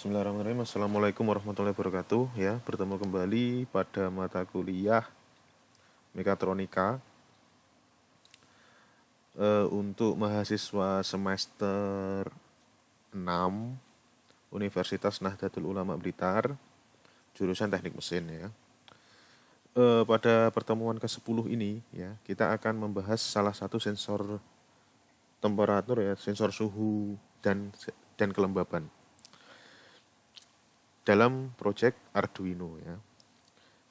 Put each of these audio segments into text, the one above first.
Bismillahirrahmanirrahim. Assalamualaikum warahmatullahi wabarakatuh. Ya, bertemu kembali pada mata kuliah Mekatronika untuk mahasiswa semester 6 Universitas Nahdlatul Ulama Blitar, jurusan Teknik Mesin ya. Pada pertemuan ke-10 ini ya, kita akan membahas salah satu sensor temperatur ya, sensor suhu dan kelembaban dalam proyek Arduino ya.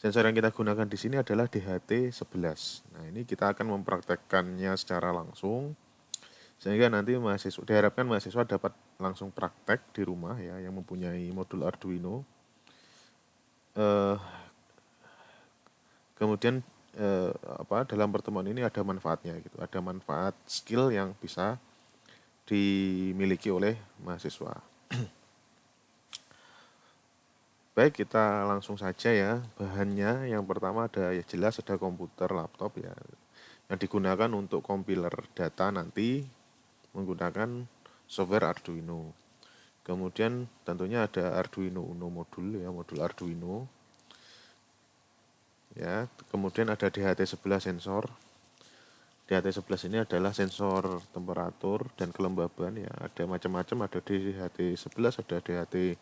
Sensor yang kita gunakan di sini adalah DHT11. Nah, ini kita akan mempraktekkannya secara langsung sehingga nanti diharapkan mahasiswa dapat langsung praktek di rumah ya yang mempunyai modul Arduino. Kemudian dalam pertemuan ini ada manfaatnya gitu. Ada manfaat skill yang bisa dimiliki oleh mahasiswa. Baik, kita langsung saja ya. Bahannya yang pertama ya jelas ada komputer, laptop ya. Yang digunakan untuk compiler data nanti menggunakan software Arduino. Kemudian tentunya ada Arduino Uno modul ya, modul Arduino. Ya, kemudian ada DHT11 sensor. DHT11 ini adalah sensor temperatur dan kelembaban ya. Ada macam-macam, ada DHT11, ada DHT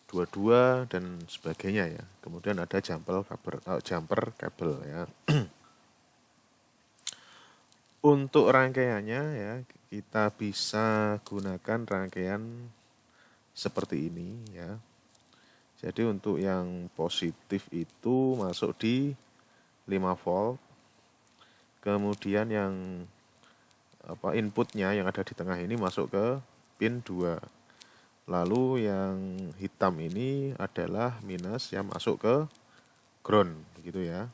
22 dan sebagainya ya. Kemudian ada jumper kabel ya. Untuk rangkaiannya ya, kita bisa gunakan rangkaian seperti ini ya. Jadi untuk yang positif itu masuk di 5 volt. Kemudian yang inputnya yang ada di tengah ini masuk ke pin 2. Lalu yang hitam ini adalah minus yang masuk ke ground gitu ya.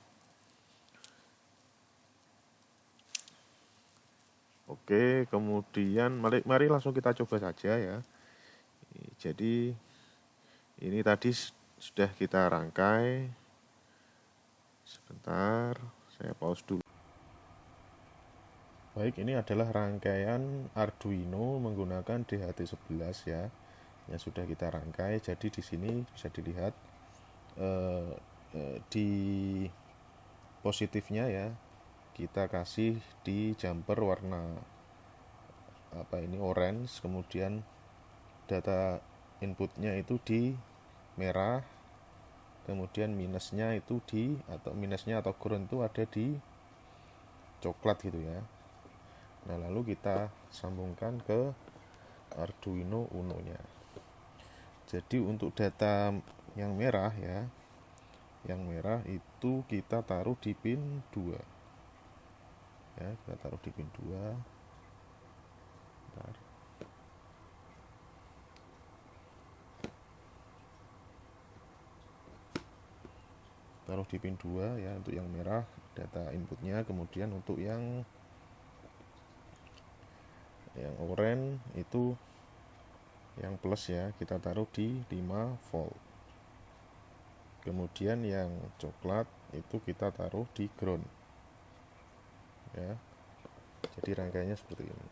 Oke, kemudian mari langsung kita coba saja ya. Jadi ini tadi sudah kita rangkai. Sebentar, saya pause dulu. Baik, ini adalah rangkaian Arduino menggunakan DHT11 ya. Yang sudah kita rangkai. Jadi di sini bisa dilihat di positifnya ya kita kasih di jumper warna orange, kemudian data inputnya itu di merah, kemudian minusnya atau ground itu ada di coklat gitu ya. Nah, lalu kita sambungkan ke Arduino Uno-nya. Jadi untuk data yang merah ya, yang merah itu kita taruh di pin 2 ya, kita taruh di pin 2. Bentar. Taruh di pin 2 ya untuk yang merah data inputnya. Kemudian untuk yang oranye itu yang plus ya, kita taruh di 5 volt. Kemudian yang coklat itu kita taruh di ground ya. Jadi rangkaiannya seperti ini.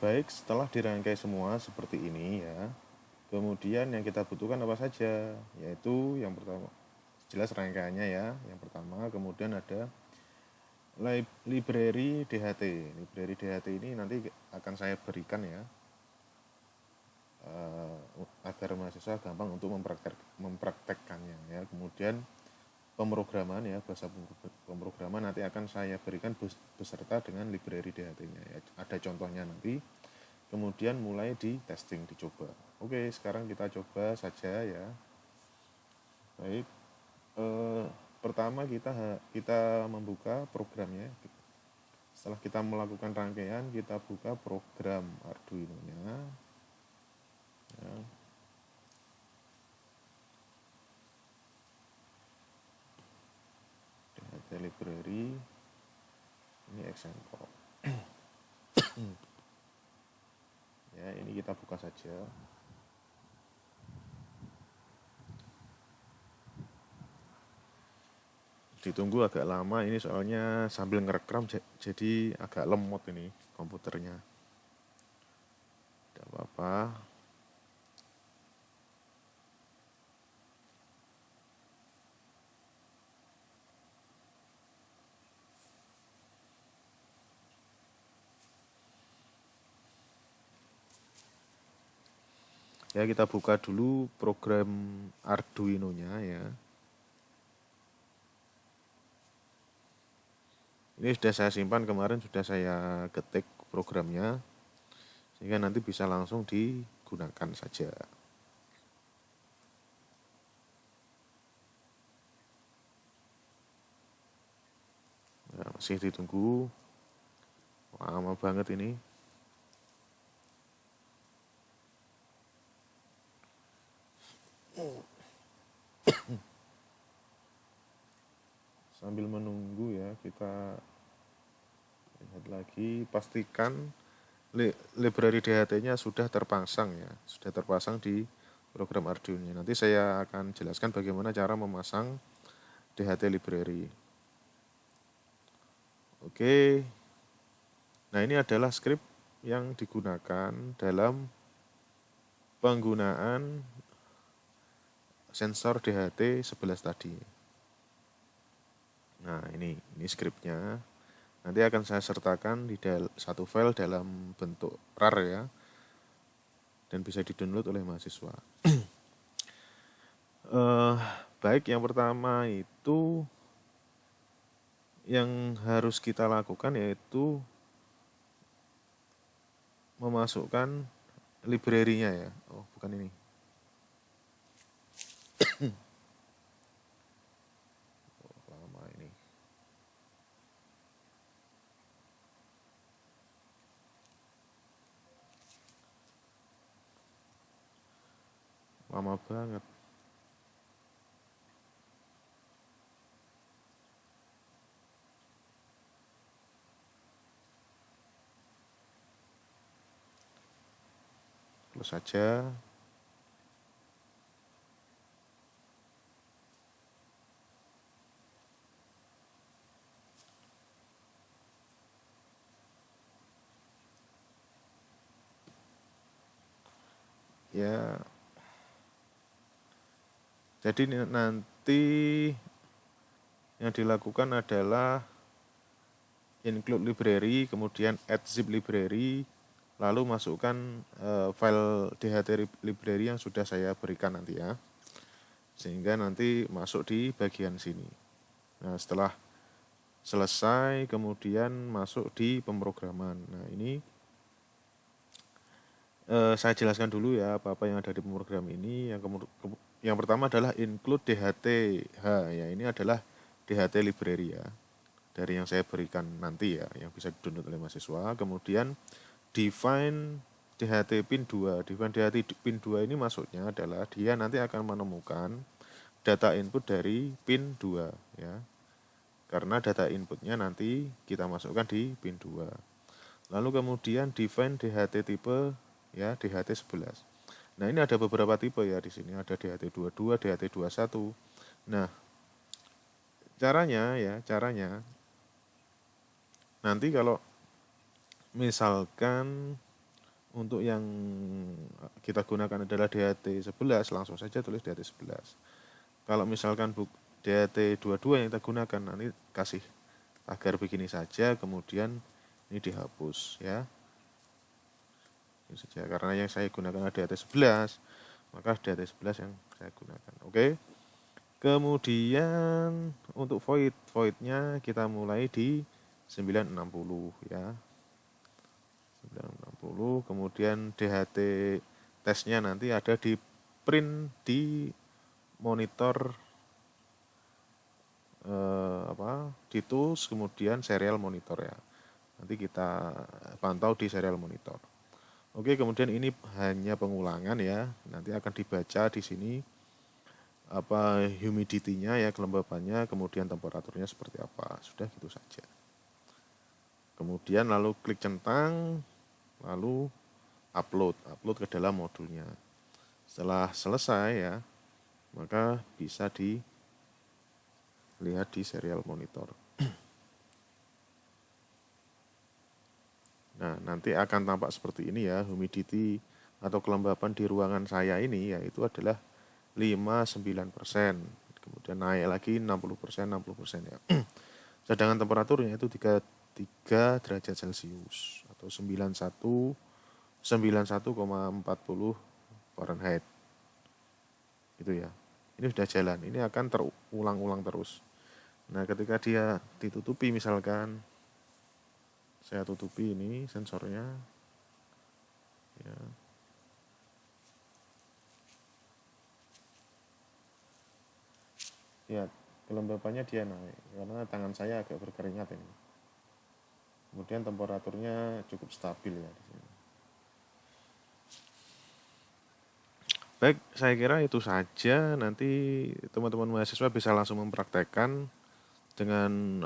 Baik, setelah dirangkai semua seperti ini ya, kemudian yang kita butuhkan apa saja, yaitu yang pertama jelas rangkaiannya ya, yang pertama. Kemudian ada library DHT. Library DHT ini nanti akan saya berikan ya, agar mahasiswa gampang untuk mempraktekkannya ya. Kemudian pemrograman ya, bahasa pemrograman nanti akan saya berikan beserta dengan library DHT-nya ya. Ada contohnya nanti. Kemudian mulai di testing, dicoba. Oke, sekarang kita coba saja ya. Baik. Pertama kita membuka programnya. Setelah kita melakukan rangkaian, kita buka program Arduino-nya. Ya. DHT library. Ini example. Ya, ini kita buka saja. Ditunggu agak lama ini soalnya sambil ngerekam jadi agak lemot ini komputernya. Tidak apa-apa. Ya, kita buka dulu program Arduino-nya ya. Ini sudah saya simpan kemarin, sudah saya ketik programnya sehingga nanti bisa langsung digunakan saja. Nah, masih ditunggu. Lama banget ini. Sambil menunggu ya, kita lihat lagi, pastikan library DHT-nya sudah terpasang ya, sudah terpasang di program Arduino. Nanti saya akan jelaskan bagaimana cara memasang DHT library. Oke. Nah, ini adalah script yang digunakan dalam penggunaan sensor DHT 11 tadi. Nah, ini scriptnya. Nanti akan saya sertakan di satu file dalam bentuk RAR ya, dan bisa di-download oleh mahasiswa. Baik, yang pertama itu yang harus kita lakukan yaitu memasukkan library-nya ya. Oh, bukan ini. Lama ini. Lama banget. Close saja. Ya. Jadi nanti yang dilakukan adalah include library, kemudian add zip library, lalu masukkan file DHT library yang sudah saya berikan nanti ya, sehingga nanti masuk di bagian sini. Nah, setelah selesai kemudian masuk di pemrograman. Nah, ini saya jelaskan dulu ya apa-apa yang ada di pemrogram ini. Yang pertama adalah include DHT-H ya, ini adalah DHT library ya, dari yang saya berikan nanti ya, yang bisa di-download oleh mahasiswa. Kemudian define DHT pin 2. Define DHT pin 2 ini maksudnya adalah dia nanti akan menemukan data input dari pin 2 ya. Karena data inputnya nanti kita masukkan di pin 2. Lalu kemudian define DHT tipe ya, DHT 11. Nah, ini ada beberapa tipe ya di sini, ada DHT 22, DHT 21. Nah, caranya nanti kalau misalkan untuk yang kita gunakan adalah DHT 11, langsung saja tulis DHT 11. Kalau misalkan DHT 22 yang kita gunakan, nanti kasih tagar begini saja, kemudian ini dihapus ya. Ini saja, karena yang saya gunakan adalah DHT 11, maka DHT 11 yang saya gunakan. Oke. Kemudian untuk voidnya kita mulai di 960 ya. 960, kemudian DHT tesnya nanti ada di print di monitor di tools, kemudian serial monitor ya. Nanti kita pantau di serial monitor. Oke, kemudian ini hanya pengulangan ya. Nanti akan dibaca di sini apa humidity-nya ya, kelembabannya, kemudian temperaturnya seperti apa. Sudah gitu saja. Kemudian lalu klik centang, lalu upload ke dalam modulnya. Setelah selesai ya, maka bisa lihat di serial monitor. Nah, nanti akan tampak seperti ini ya, humidity atau kelembapan di ruangan saya ini yaitu adalah 5-9%. Kemudian naik lagi 60%, 60% ya. Sedangkan temperaturnya itu 3 derajat Celcius atau 91,40 Fahrenheit. Itu ya. Ini sudah jalan. Ini akan terulang-ulang terus. Nah, ketika dia ditutupi misalkan saya tutupi ini sensornya ya. Ya, kelembapannya dia naik karena tangan saya agak berkeringat ini. Kemudian temperaturnya cukup stabil ya di sini. Baik, saya kira itu saja. Nanti teman-teman mahasiswa bisa langsung mempraktekkan dengan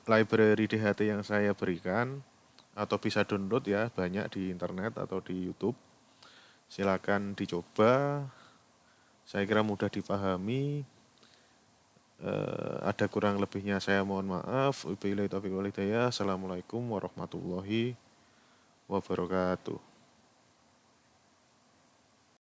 library DHT yang saya berikan atau bisa download ya, banyak di internet atau di YouTube. Silakan dicoba. Saya kira mudah dipahami. Ada kurang lebihnya saya mohon maaf. Wabillahi taufiq wal hidayah. Assalamualaikum warahmatullahi wabarakatuh.